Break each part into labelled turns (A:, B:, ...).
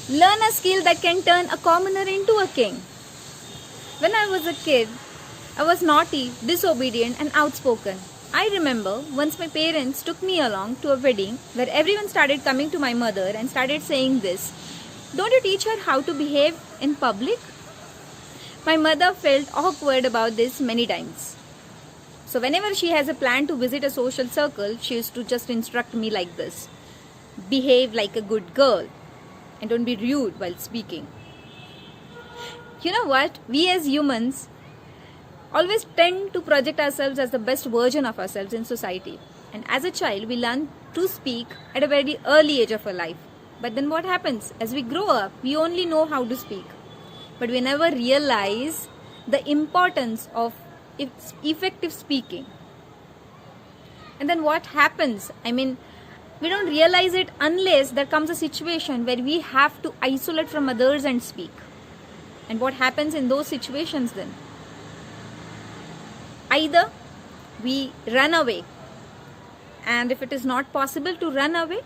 A: Learn a skill that can turn a commoner into a king. When I was a kid, I was naughty, disobedient, and outspoken. I remember once my parents took me along to a wedding where everyone started coming to my mother and started saying this, "Don't you teach her how to behave in public?" My mother felt awkward about this many times. So whenever she has a plan to visit a social circle, she used to just instruct me like this: behave like a good girl and don't be rude while speaking. You know what? We as humans always tend to project ourselves as the best version of ourselves in society. And as a child, we learn to speak at a very early age of our life. But then what happens? As we grow up, we only know how to speak. But we never realize the importance of effective speaking. And then what happens? We don't realize it unless there comes a situation where we have to isolate from others and speak. And what happens in those situations then? Either we run away, and if it is not possible to run away,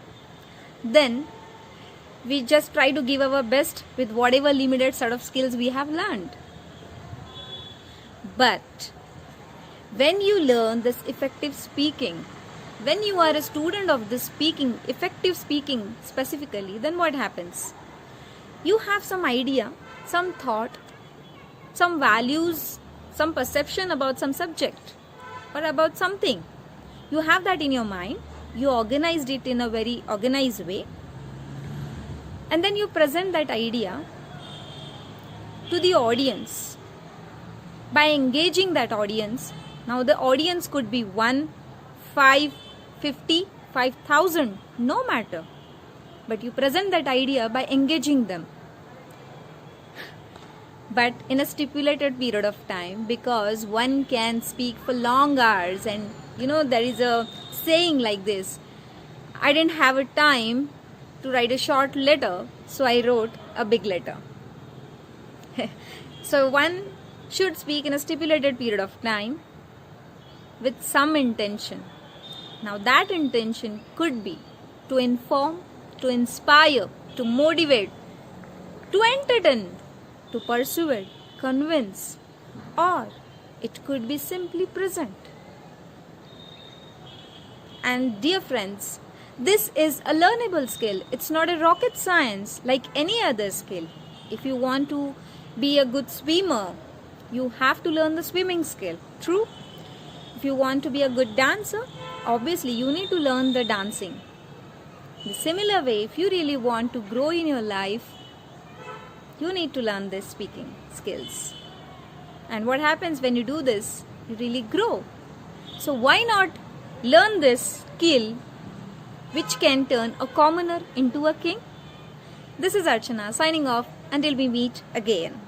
A: then we just try to give our best with whatever limited set of skills we have learned. But when you learn this effective speaking, when you are a student of this speaking, effective speaking specifically, then what happens? You have some idea, some thought, some values, some perception about some subject or about something. You have that in your mind, you organized it in a very organized way, and then you present that idea to the audience. By engaging that audience, now the audience could be 1, 5, 50, 5,000, no matter. But you present that idea by engaging them. But in a stipulated period of time, because one can speak for long hours, and there is a saying like this: I didn't have a time to write a short letter, so I wrote a big letter. So one should speak in a stipulated period of time with some intention. Now that intention could be to inform, to inspire, to motivate, to entertain, to persuade, convince, or it could be simply present. And dear friends, this is a learnable skill. It's not a rocket science like any other skill. If you want to be a good swimmer, you have to learn the swimming skill. True? If you want to be a good dancer, obviously you need to learn the dancing. In a similar way, if you really want to grow in your life, you need to learn these speaking skills. And what happens when you do this? You really grow. So why not learn this skill which can turn a commoner into a king? This is Archana signing off until we meet again.